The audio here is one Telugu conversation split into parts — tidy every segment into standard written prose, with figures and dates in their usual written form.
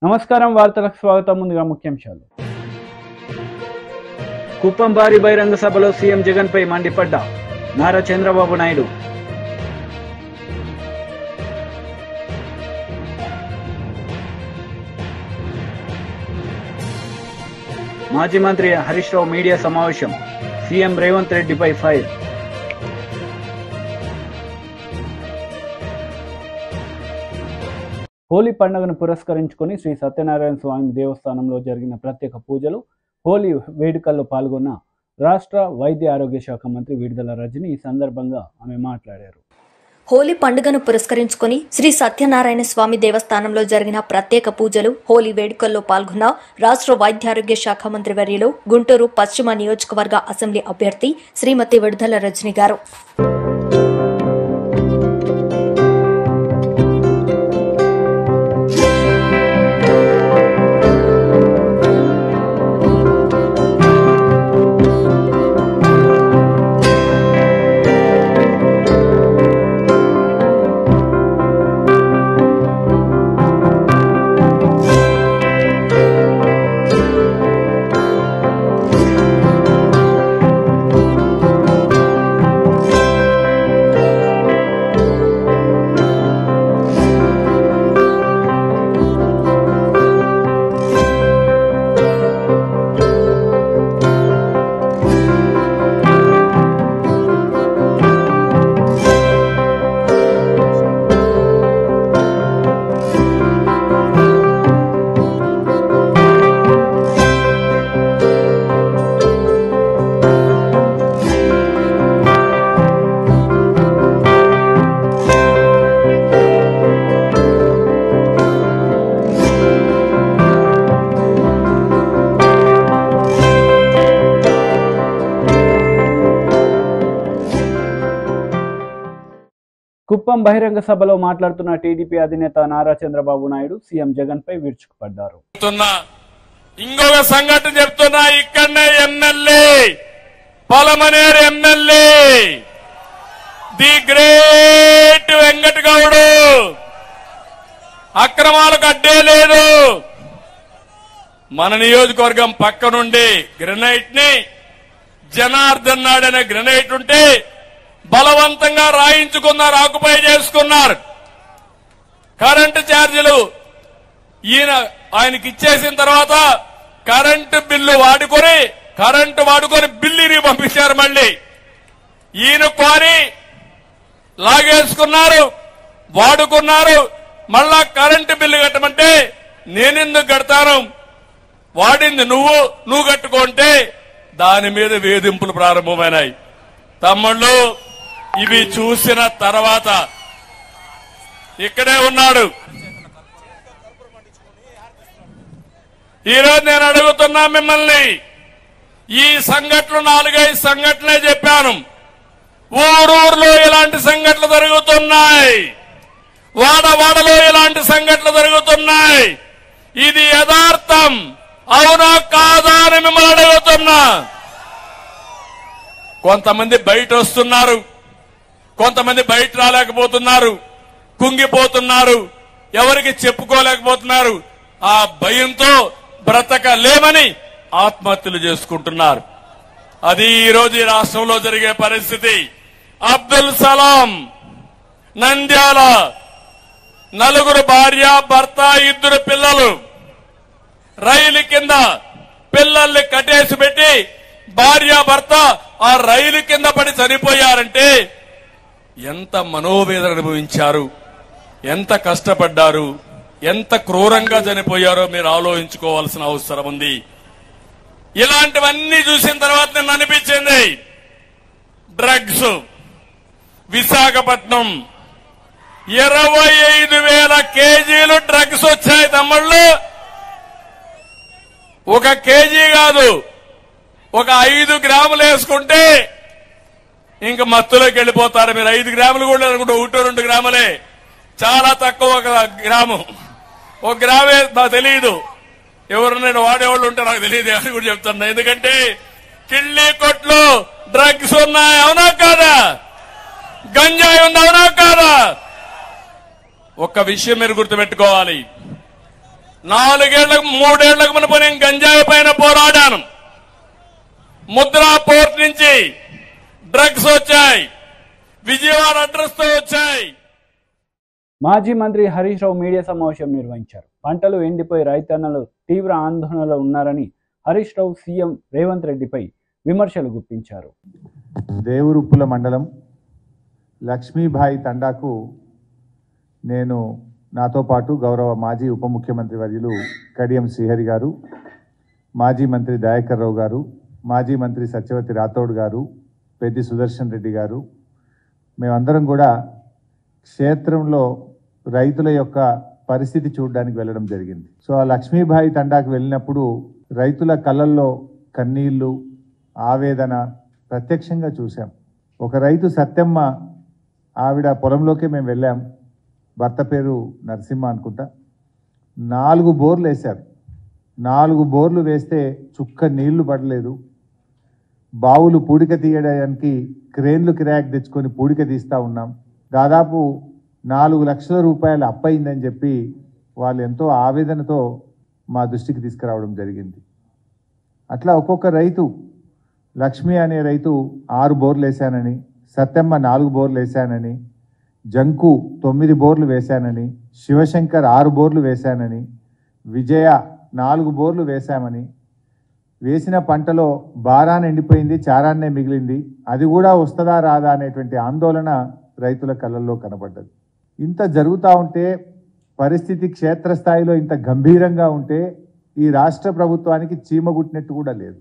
నమస్కారం, వార్తలకు స్వాగతం. ముందుగా ముఖ్యాంశాలు. కుప్పం భారీ బహిరంగ సభలో సీఎం జగన్ పై మండిపడ్డ నారా చంద్రబాబు నాయుడు. మాజీ మంత్రి హరీష్ రావు మీడియా సమావేశం, సీఎం రేవంత్ రెడ్డిపై ఫైర్. హోలీ పండుగను పురస్కరించుకొని శ్రీ సత్యనారాయణ స్వామి దేవస్థానంలో జరిగిన ప్రత్యేక పూజలు, హోలీ వేడుకల్లో పాల్గొన్న రాష్ట్ర వైద్య ఆరోగ్య శాఖ మంత్రి విడుదల రజని. ఈ సందర్భంగా ఆమె మాట్లాడారు. హోలీ పండుగను పురస్కరించుకొని శ్రీ సత్యనారాయణ స్వామి దేవస్థానంలో జరిగిన ప్రత్యేక పూజలు, హోలీ వేడుకల్లో పాల్గొన్న రాష్ట్ర వైద్యారోగ్య శాఖ మంత్రి వర్యులు గుంటూరు పశ్చిమ నియోజకవర్గ అసెంబ్లీ అభ్యర్థి శ్రీమతి విడుదల రజని గారు. కుప్పం బహిరంగ సభలో మాట్లాడుతున్న టీడీపీ అధినేత నారా చంద్రబాబు నాయుడు సీఎం జగన్ పై విరుచుకుపడ్డారు. ఇంకొక సంఘటన చెప్తున్నా, ఇక్కడనే MLA Palamaner MLA the great Venkata Gowda అక్రమాలకు అడ్డే లేదు. మన నియోజకవర్గం పక్క నుండి గ్రెనైట్ ని జనార్దన్ నాయుడు అనే గ్రెనైట్ ఉంటే బలవంతంగా రాయించుకున్నారు, ఆకుపై చేసుకున్నారు. కరెంటు ఛార్జీలు ఆయనకి ఇచ్చేసిన తర్వాత కరెంటు వాడుకొని బిల్లుని పంపించారు. మళ్ళీ ఈయన కోరి లాగేసుకున్నారు, వాడుకున్నారు. మళ్ళా కరెంటు బిల్లు కట్టమంటే నేనెందుకు కడతాను, వాడింది నువ్వు కట్టుకుంటే దాని మీద వేధింపులు ప్రారంభమైనాయి. తమ్ముళ్ళు, ఇవి చూసిన తర్వాత ఇక్కడే ఉన్నాడు. ఈరోజు నేను అడుగుతున్నా మిమ్మల్ని, ఈ సంఘటనలు 4-5 సంఘటనలే చెప్పాను. ఊరూరులో ఇలాంటి సంఘటనలు జరుగుతున్నాయి, వాడవాడలో ఇలాంటి సంఘటనలు జరుగుతున్నాయి. ఇది యథార్థం అవునా కాదా అని మిమ్మల్ని అడుగుతున్నా. కొంతమంది బయట వస్తున్నారు, కొంతమంది బయట రాలేకపోతున్నారు, కుంగిపోతున్నారు, ఎవరికి చెప్పుకోలేకపోతున్నారు. ఆ భయంతో బ్రతకలేమని ఆత్మహత్యలు చేసుకుంటున్నారు. అది ఈరోజు ఈ రాష్ట్రంలో జరిగే పరిస్థితి. అబ్దుల్ సలాం నంద్యాల, 4 భార్య భర్త 2 పిల్లలు, రైలు కింద పిల్లల్ని కట్టేసి పెట్టి భార్య భర్త ఆ రైలు కింద పడి చనిపోయారంటే ఎంత మనోవేదన అనుభవించారు, ఎంత కష్టపడ్డారు, ఎంత క్రూరంగా చనిపోయారో మీరు ఆలోచించుకోవాల్సిన అవసరం ఉంది. ఇలాంటివన్నీ చూసిన తర్వాత నేను అనిపించింది, డ్రగ్స్ విశాఖపట్నం 25,000 కేజీలు డ్రగ్స్ వచ్చాయి తమ్ముళ్ళు. 1 కేజీ కాదు, ఒక 5 గ్రాములు వేసుకుంటే ఇంక మత్తులోకి వెళ్ళిపోతారు మీరు. 5 గ్రాములు కూడా అనుకుంటే 1-2 గ్రాములే, చాలా తక్కువ. 1 గ్రాము, 1 గ్రామే నాకు తెలియదు. ఎవరు నేను వాడేవాళ్ళు ఉంటే నాకు తెలియదు అని కూడా చెప్తున్నా. ఎందుకంటే కిళ్ళీ కొట్లు డ్రగ్స్ ఉన్నాయి, అవునా కాదా? గంజాయి ఉంది, అవునా కాదా? ఒక్క విషయం మీరు గుర్తుపెట్టుకోవాలి, 4 3 మునుపు నేను గంజాయి పైన పోరాడాను. ముద్రా పోర్ట్ నుంచి డ్రగ్స్ వచ్చాయి, విజయవాడ అడ్రస్ తో వచ్చాయి. మాజీ మంత్రి హరీష్ రావు మీడియా సమావేశం నిర్వహించారు. పంటలు ఎండిపోయి రైతన్నలు తీవ్ర ఆందోళనలో ఉన్నారని హరీష్ రావు సీఎం రేవంత్ రెడ్డిపై విమర్శలు గుప్పించారు. దేవురుప్పుల మండలం లక్ష్మీబాయి తండాకు నేను నాతో పాటు గౌరవ మాజీ ఉప ముఖ్యమంత్రి వర్యులు కడియం శ్రీహరి గారు, మాజీ మంత్రి దయాకర్ రావు గారు, మాజీ మంత్రి సత్యవతి రాథోడ్ గారు, పెద్ది సుదర్శన్ రెడ్డి గారు, మేమందరం కూడా క్షేత్రంలో రైతుల యొక్క పరిస్థితి చూడడానికి వెళ్ళడం జరిగింది. సో ఆ లక్ష్మీబాయి తండాకు వెళ్ళినప్పుడు రైతుల కళ్ళల్లో కన్నీళ్లు, ఆవేదన ప్రత్యక్షంగా చూసాం. ఒక రైతు సత్యమ్మ, ఆవిడ పొలంలోకి మేము వెళ్ళాం. భర్త పేరు నరసింహ అనుకుంటా. 4 బోర్లు వేశారు. 4 బోర్లు వేస్తే చుక్క నీళ్లు పడలేదు. బావులు పూడిక తీయడానికి క్రేన్లు కిరాయికి తెచ్చుకొని పూడిక తీస్తూ ఉన్నాం. దాదాపు 4 లక్షల రూపాయలు అప్పయిందని చెప్పి వాళ్ళు ఎంతో ఆవేదనతో మా దృష్టికి తీసుకురావడం జరిగింది. అట్లా ఒక్కొక్క రైతు, లక్ష్మి అనే రైతు 6 బోర్లు వేశానని, సత్యమ్మ 4 బోర్లు వేశానని, జంకు 9 బోర్లు వేశానని, శివశంకర్ 6 బోర్లు వేశానని, విజయ 4 బోర్లు వేశామని, వేసిన పంటలో బారాన ఎండిపోయింది, చారాన్నే మిగిలింది, అది కూడా వస్తుందా రాదా అనేటువంటి ఆందోళన రైతుల కళ్ళల్లో కనబడ్డది. ఇంత జరుగుతూ ఉంటే, పరిస్థితి క్షేత్రస్థాయిలో ఇంత గంభీరంగా ఉంటే ఈ రాష్ట్ర ప్రభుత్వానికి చీమగుట్టినట్టు కూడా లేదు.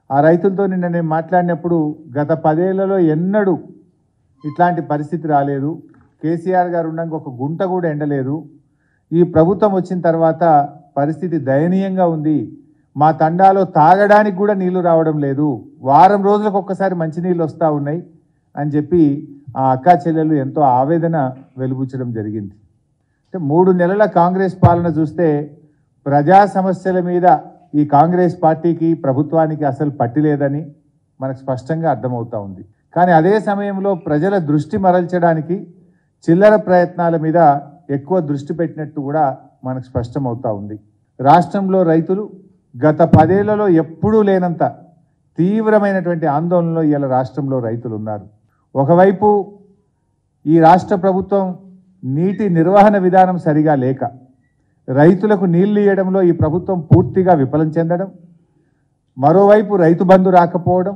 ఆ రైతులతో నిన్న నేను మాట్లాడినప్పుడు గత 10 ఏళ్లలో ఎన్నడూ ఇట్లాంటి పరిస్థితి రాలేదు. కేసీఆర్ గారు ఉన్నాక ఒక గుంట కూడా ఎండలేదు. ఈ ప్రభుత్వం వచ్చిన తర్వాత పరిస్థితి దయనీయంగా ఉంది. మా తండాలో తాగడానికి కూడా నీళ్లు రావడం లేదు. వారం రోజులకు ఒక్కసారి మంచినీళ్ళు వస్తూ ఉన్నాయి అని చెప్పి ఆ అక్కా చెల్లెలు ఎంతో ఆవేదన వెలుబుచ్చడం జరిగింది. అంటే 3 నెలల కాంగ్రెస్ పాలన చూస్తే ప్రజా సమస్యల మీద ఈ కాంగ్రెస్ పార్టీకి, ప్రభుత్వానికి అసలు పట్టిలేదని మనకు స్పష్టంగా అర్థమవుతా ఉంది. కానీ అదే సమయంలో ప్రజల దృష్టి మరల్చడానికి చిల్లర ప్రయత్నాల మీద ఎక్కువ దృష్టి పెట్టినట్టు కూడా మనకు స్పష్టమవుతా ఉంది. రాష్ట్రంలో రైతులు గత 10 ఏళ్లలో ఎప్పుడూ లేనంత తీవ్రమైనటువంటి ఆందోళనలో ఇవాళ రాష్ట్రంలో రైతులు ఉన్నారు. ఒకవైపు ఈ రాష్ట్ర ప్రభుత్వం నీటి నిర్వహణ విధానం సరిగా లేక రైతులకు నీళ్లు ఇవ్వడంలో ఈ ప్రభుత్వం పూర్తిగా విఫలం చెందడం, మరోవైపు రైతు బంధు రాకపోవడం,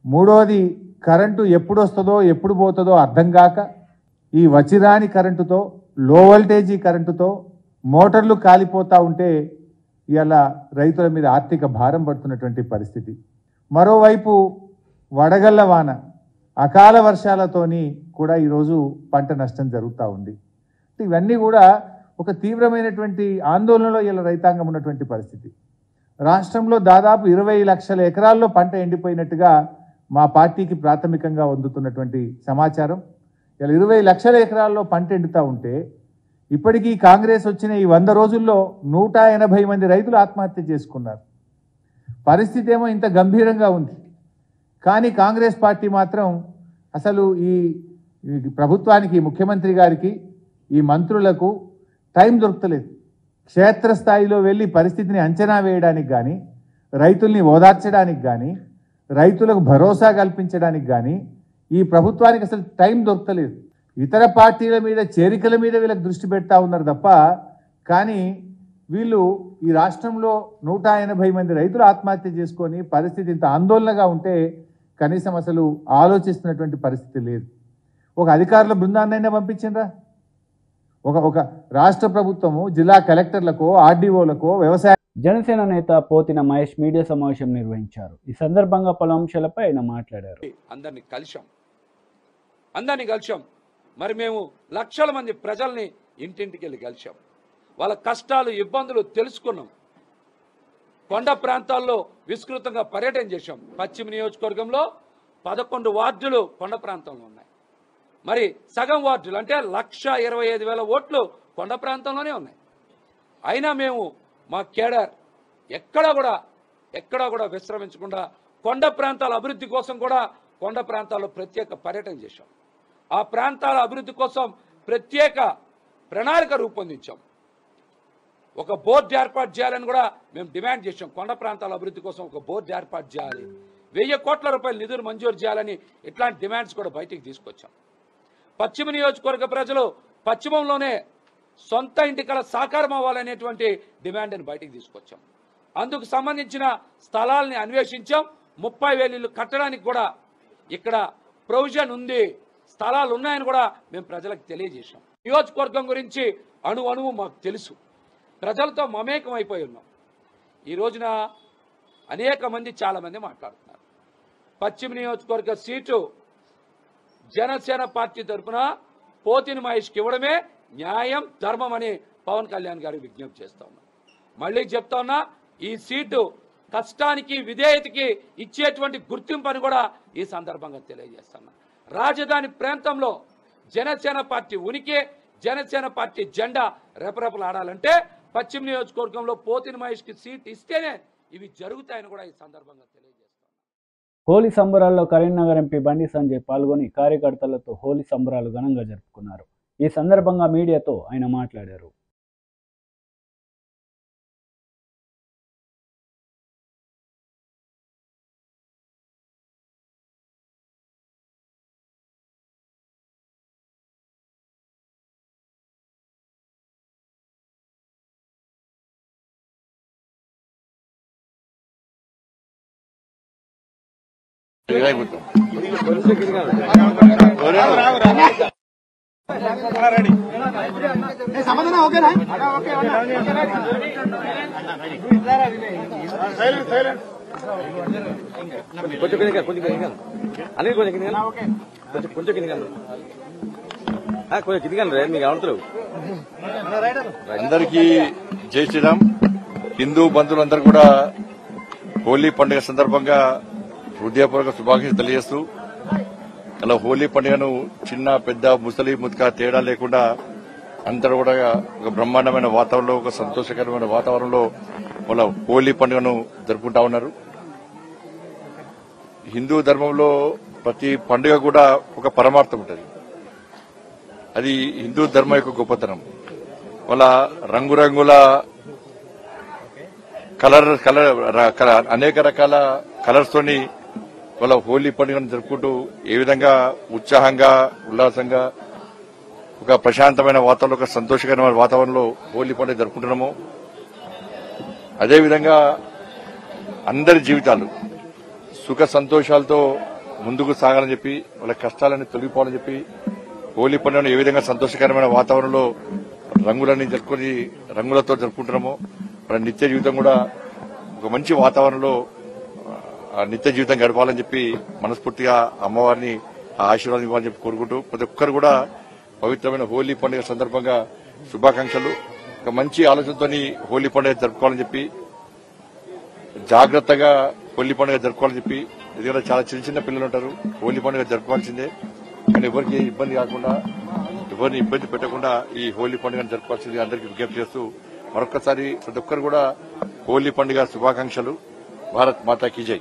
మూడోది కరెంటు ఎప్పుడు వస్తుందో ఎప్పుడు పోతుందో అర్థం కాక ఈ వచిరాని కరెంటుతో, లో వోల్టేజీ కరెంటుతో మోటార్లు కాలిపోతూ ఉంటే ఇవాళ రైతుల మీద ఆర్థిక భారం పడుతున్నటువంటి పరిస్థితి. మరోవైపు వడగళ్ల వాన, అకాల వర్షాలతోని కూడా ఈరోజు పంట నష్టం జరుగుతూ ఉంది. ఇవన్నీ కూడా ఒక తీవ్రమైనటువంటి ఆందోళనలో ఇలా రైతాంగం ఉన్నటువంటి పరిస్థితి. రాష్ట్రంలో దాదాపు 20 లక్షల ఎకరాల్లో పంట ఎండిపోయినట్టుగా మా పార్టీకి ప్రాథమికంగా అందుతున్నటువంటి సమాచారం. ఇలా 20 లక్షల ఎకరాల్లో పంట ఎండుతూ ఉంటే ఇప్పటికీ కాంగ్రెస్ వచ్చిన ఈ 100 రోజుల్లో 180 మంది రైతులు ఆత్మహత్య చేసుకున్నారు. పరిస్థితి ఏమో ఇంత గంభీరంగా ఉంది. కానీ కాంగ్రెస్ పార్టీ మాత్రం అసలు ఈ ప్రభుత్వానికి, ముఖ్యమంత్రి గారికి, ఈ మంత్రులకు టైం దొరకలేదు. క్షేత్రస్థాయిలో వెళ్ళి పరిస్థితిని అంచనా వేయడానికి కానీ, రైతుల్ని ఓదార్చడానికి కానీ, రైతులకు భరోసా కల్పించడానికి కానీ ఈ ప్రభుత్వానికి అసలు టైం దొరకలేదు. ఇతర పార్టీల మీద, చేరికల మీద వీళ్ళకి దృష్టి పెడతా ఉన్నారు తప్ప, కానీ వీళ్ళు ఈ రాష్ట్రంలో 180 మంది రైతులు ఆత్మహత్య చేసుకొని పరిస్థితి ఇంత ఆందోళనగా ఉంటే కనీసం అసలు ఆలోచిస్తున్నటువంటి పరిస్థితి లేదు. ఒక అధికారుల బృందాన్నైనా పంపించిండ్రా? ఒక రాష్ట్ర ప్రభుత్వము జిల్లా కలెక్టర్లకు, ఆర్డీఓలకు, వ్యవసాయ జనసేన నేత పోతిన మహేష్ మీడియా సమావేశం నిర్వహించారు. ఈ సందర్భంగా పలు అంశాలపై ఆయన మాట్లాడారు. అందరినీ కలిశాం. మరి మేము లక్షల మంది ప్రజల్ని ఇంటింటికి వెళ్ళి కలిశాం. వాళ్ళ కష్టాలు, ఇబ్బందులు తెలుసుకున్నాం. కొండ ప్రాంతాల్లో విస్తృతంగా పర్యటన చేశాం. పశ్చిమ నియోజకవర్గంలో 11 వార్డులు కొండ ప్రాంతంలో ఉన్నాయి. మరి సగం వార్డులు అంటే 1,25,000 ఓట్లు కొండ ప్రాంతంలోనే ఉన్నాయి. అయినా మేము మా కేడర్ ఎక్కడా కూడా విశ్రమించకుండా కొండ ప్రాంతాల అభివృద్ధి కోసం కూడా కొండ ప్రాంతాల్లో ప్రత్యేక పర్యటన చేశాం. ఆ ప్రాంతాల అభివృద్ధి కోసం ప్రత్యేక ప్రణాళిక రూపొందించాం. ఒక బోర్డు ఏర్పాటు చేయాలని కూడా మేము డిమాండ్ చేసాం. కొండ ప్రాంతాల అభివృద్ధి కోసం ఒక బోర్డు ఏర్పాటు చేయాలి, 1000 కోట్ల రూపాయల నిధులు మంజూరు చేయాలని ఇట్లాంటి డిమాండ్స్ కూడా బయటికి తీసుకొచ్చాం. పశ్చిమ నియోజకవర్గ ప్రజలు పశ్చిమంలోనే సొంత ఇంటి కళ సాకారం అవ్వాలనేటువంటి డిమాండ్ని బయటికి తీసుకొచ్చాం. అందుకు సంబంధించిన స్థలాల్ని అన్వేషించాం. 30,000 ఇళ్ళు కట్టడానికి కూడా ఇక్కడ ప్రొవిజన్ ఉంది, స్థలాలు ఉన్నాయని కూడా మేము ప్రజలకు తెలియజేశాం. నియోజకవర్గం గురించి అణువు మాకు తెలుసు, ప్రజలతో మమేకం అయిపోయి ఉన్నాం. ఈ రోజున అనేక మంది చాలా మంది మాట్లాడుతున్నారు. పశ్చిమ నియోజకవర్గ సీటు జనసేన పార్టీ తరఫున పోతిని మహేష్కి ఇవ్వడమే న్యాయం, ధర్మం అని పవన్ కళ్యాణ్ గారికి విజ్ఞప్తి చేస్తా ఉన్నా. మళ్ళీ చెప్తా ఉన్నా, ఈ సీటు కష్టానికి విధేయతకి ఇచ్చేటువంటి గుర్తింపు అని కూడా ఈ సందర్భంగా తెలియజేస్తున్నా. రాజధాని ప్రాంతంలో జనసేన పార్టీ ఉనికి, జనసేన పార్టీ జెండా రెపరెపలాడాలంటే పశ్చిమ నియోజకవర్గంలో పోతిని మహేష్కి సీట్ ఇస్తేనే ఇవి జరుగుతాయని కూడా ఈ సందర్భంగా తెలియజేస్తాను. హోలీ సంబరాల్లో కరీంనగర్ ఎంపీ బండి సంజయ్ పాల్గొని కార్యకర్తలతో హోలీ సంబరాలు ఘనంగా జరుపుకున్నారు. ఈ సందర్భంగా మీడియాతో ఆయన మాట్లాడారు. అందరికీ జై శ్రీరామ్. హిందూ బంధువులందరూ కూడా హోలీ పండుగ సందర్భంగా హృదయపూర్వక శుభాకాంక్షలు తెలియజేస్తూ, అలా హోలీ పండుగను చిన్న పెద్ద ముసలి ముతక తేడా లేకుండా అందరూ కూడా ఒక బ్రహ్మాండమైన వాతావరణంలో, ఒక సంతోషకరమైన వాతావరణంలో వాళ్ళ హోలీ పండుగను జరుపుకుంటా ఉన్నారు. హిందూ ధర్మంలో ప్రతి పండుగ కూడా ఒక పరమార్థం ఉంటుంది. అది హిందూ ధర్మం యొక్క గొప్పతనం. వాళ్ళ రంగురంగుల అనేక రకాల కలర్స్ తోని వాళ్ళ హోలీ పండుగను జరుపుకుంటూ ఏ విధంగా ఉత్సాహంగా, ఉల్లాసంగా, ఒక ప్రశాంతమైన వాతావరణంలో, ఒక సంతోషకరమైన వాతావరణంలో హోలీ పండుగ జరుపుకుంటున్నాము. అదేవిధంగా అందరి జీవితాలు సుఖ సంతోషాలతో ముందుకు సాగాలని చెప్పి, వాళ్ళ కష్టాలని తొలగిపోవాలని చెప్పి హోలీ పండుగను ఏ విధంగా సంతోషకరమైన వాతావరణంలో రంగులన్నీ జరుపుకొని రంగులతో జరుపుకుంటున్నామో, మన నిత్య జీవితం కూడా ఒక మంచి వాతావరణంలో నిత్య జీవితం గడపాలని చెప్పి మనస్ఫూర్తిగా అమ్మవారిని ఆశీర్వాదం ఇవ్వాలని చెప్పి కోరుకుంటూ, ప్రతి ఒక్కరు కూడా పవిత్రమైన హోలీ పండుగ సందర్భంగా శుభాకాంక్షలు. ఒక మంచి ఆలోచనతో హోలీ పండుగ జరుపుకోవాలని చెప్పి, జాగ్రత్తగా హోలీ పండుగ జరుపుకోవాలని చెప్పి, ఎందుకంటే చాలా చిన్న చిన్న పిల్లలు ఉంటారు, హోలీ పండుగ జరుపుకోవాల్సిందే. కానీ ఎవరికి ఇబ్బంది కాకుండా, ఎవరిని ఇబ్బంది పెట్టకుండా ఈ హోలీ పండుగను జరుపుకోవాల్సింది అందరికీ విజ్ఞప్తి చేస్తూ, మరొకసారి ప్రతి ఒక్కరు కూడా హోలీ పండుగ శుభాకాంక్షలు. భారత్ మాతాకి జై.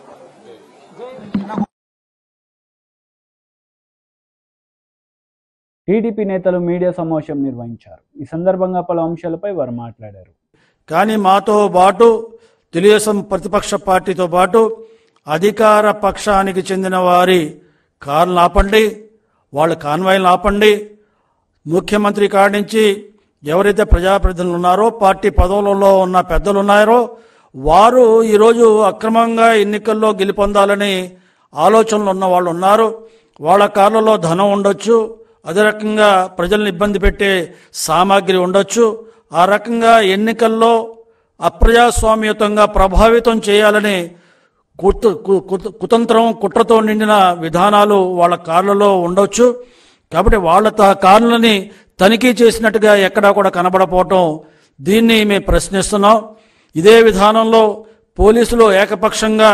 టీడీపీ నేతలు మీడియా సమావేశం నిర్వహించారు. ఈ సందర్భంగా పలు అంశాలపై వారు మాట్లాడారు. కానీ మాతో పాటు తెలుగుదేశం ప్రతిపక్ష పార్టీతో పాటు అధికార పక్షానికి చెందిన వారి కార్లను ఆపండి, వాళ్ళ కాన్వాయ్లను ఆపండి, ముఖ్యమంత్రి కాడి నుంచి ఎవరైతే ప్రజాప్రతినిధులు ఉన్నారో, పార్టీ పదవులలో ఉన్న పెద్దలు ఉన్నారో, వారు ఈరోజు అక్రమంగా ఎన్నికల్లో గెలుపొందాలని ఆలోచనలు ఉన్న వాళ్ళు ఉన్నారు. వాళ్ళ కార్లలో ధనం ఉండొచ్చు, అదే రకంగా ప్రజల్ని ఇబ్బంది పెట్టే సామాగ్రి ఉండొచ్చు. ఆ రకంగా ఎన్నికల్లో అప్రజాస్వామ్యతంగా ప్రభావితం చేయాలని కుతంత్రం, కుట్రతో నిండిన విధానాలు వాళ్ళ కార్లలో ఉండొచ్చు. కాబట్టి వాళ్ళ కార్లని తనిఖీ చేసినట్టుగా ఎక్కడా కూడా కనబడపోవటం, దీన్ని మేము ప్రశ్నిస్తున్నాం. ఇదే విధానంలో పోలీసులు ఏకపక్షంగా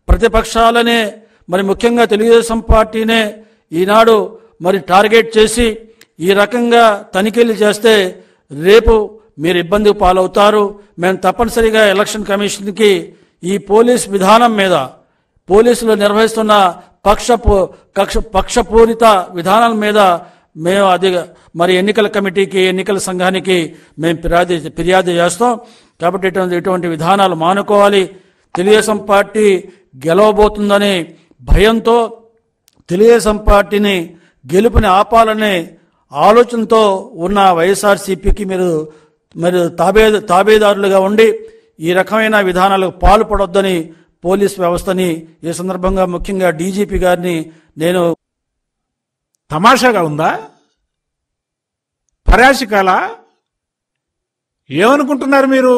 ప్రతిపక్షాలనే, మరి ముఖ్యంగా తెలుగుదేశం పార్టీనే ఈనాడు మరి టార్గెట్ చేసి ఈ రకంగా తనిఖీలు చేస్తే రేపు మీరు ఇబ్బందికి పాలవుతారు. మేము తప్పనిసరిగా ఎలక్షన్ కమిషన్కి ఈ పోలీస్ విధానం మీద, పోలీసులు నిర్వహిస్తున్న పక్షపూరిత విధానాల మీద మేము అది మరి ఎన్నికల కమిటీకి ఎన్నికల సంఘానికి మేము ఫిర్యాదు చేస్తాం. కాబట్టి ఇటువంటి విధానాలు మానుకోవాలి. తెలుగుదేశం పార్టీ గెలవబోతుందనే భయంతో తెలుగుదేశం పార్టీని గెలుపుని ఆపాలనే ఆలోచనతో ఉన్న వైఎస్ఆర్సీపీకి మీరు తాబేదారులుగా ఉండి ఈ రకమైన విధానాలకు పాల్పడొద్దని పోలీస్ వ్యవస్థని ఈ సందర్భంగా ముఖ్యంగా డీజీపీ గారిని నేను తమాషాగా ఉందా? పరాశికాల ఏమనుకుంటున్నారు మీరు?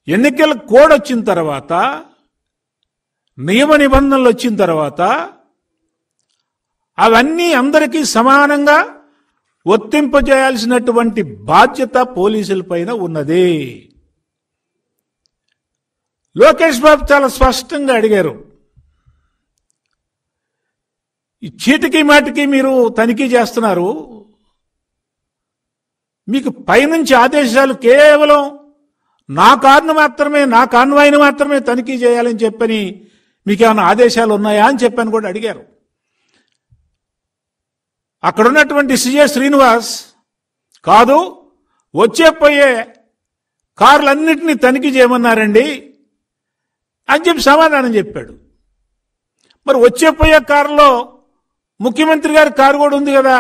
ఎన్నికల కోడ్ వచ్చిన తర్వాత, నియమ నిబంధనలు వచ్చిన తర్వాత అవన్నీ అందరికీ సమానంగా వర్తింపజేయాల్సినటువంటి బాధ్యత పోలీసుల పైన ఉన్నది. లోకేష్ బాబు చాలా స్పష్టంగా అడిగారు, ఈ చీటికి మాటికి మీరు తనిఖీ చేస్తున్నారు, మీకు పైనుంచి ఆదేశాలు కేవలం నా కాన్వాయ్ని మాత్రమే తనిఖీ చేయాలని చెప్పని మీకేమైనా ఆదేశాలు ఉన్నాయా అని చెప్పని కూడా అడిగారు. అక్కడున్నటువంటి సిఏ శ్రీనివాస్ కాదు, వచ్చేపోయే కార్లన్నింటినీ తనిఖీ చేయమన్నారండి అని చెప్పి సమాధానం చెప్పాడు. మరి వచ్చేపోయే కారులో ముఖ్యమంత్రి గారి కారు కూడా ఉంది కదా.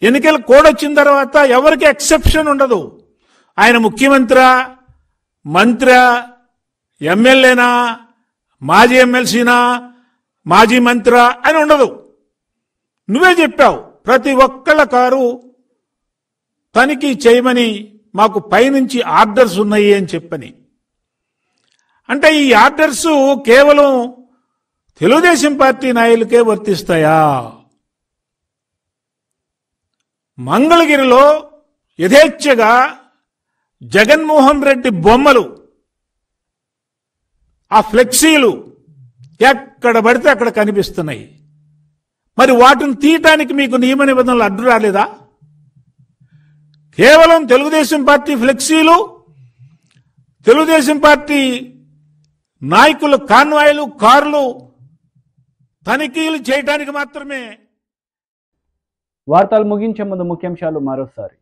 ఎన్నికల కోడ్ వచ్చిన తర్వాత ఎవరికి ఎక్సెప్షన్ ఉండదు. ఆయన ముఖ్యమంత్రి, మంత్రి, ఎమ్మెల్యేనా, మాజీ ఎమ్మెల్సీనా, మాజీ మంత్రి అని ఉండదు. నువ్వే చెప్పావు ప్రతి ఒక్కళ్ళ కారు తనిఖీ చేయమని మాకు పైనుంచి ఆర్డర్స్ ఉన్నాయి అని చెప్పని. అంటే ఈ ఆర్డర్స్ కేవలం తెలుగుదేశం పార్టీ నాయకులకే వర్తిస్తాయా? మంగళగిరిలో యథేచ్ఛగా జగన్మోహన్ రెడ్డి బొమ్మలు, ఆ ఫ్లెక్సీలు ఎక్కడ పడితే అక్కడ కనిపిస్తున్నాయి. మరి వాటిని తీయటానికి మీకు నియమ నిబంధనలు అడ్డు రాలేదా? కేవలం తెలుగుదేశం పార్టీ ఫ్లెక్సీలు, తెలుగుదేశం పార్టీ నాయకులు కాన్వాయ్లు, కార్లు తనిఖీలు చేయడానికి మాత్రమే. వార్తలు ముగించే ముందు ముఖ్యాంశాలు మరోసారి.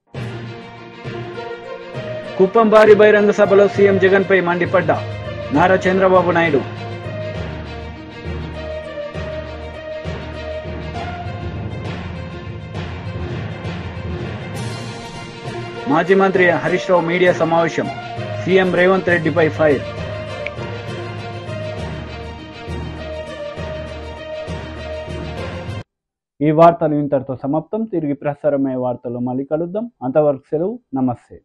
కుప్పం భారీ బహిరంగ సభలో సీఎం జగన్ పై మండిపడ్డ నారా చంద్రబాబు నాయుడు. మాజీ మంత్రి హరీష్ రావు మీడియా సమావేశం, సీఎం రేవంత్ రెడ్డిపై ఫైర్. ఈ వార్తలు ఇంతటితో సమాప్తం. తిరిగి ప్రసారమయ్యే వార్తల్లో మళ్ళీ కలుద్దాం. అంతవరకు సెలవు. నమస్తే.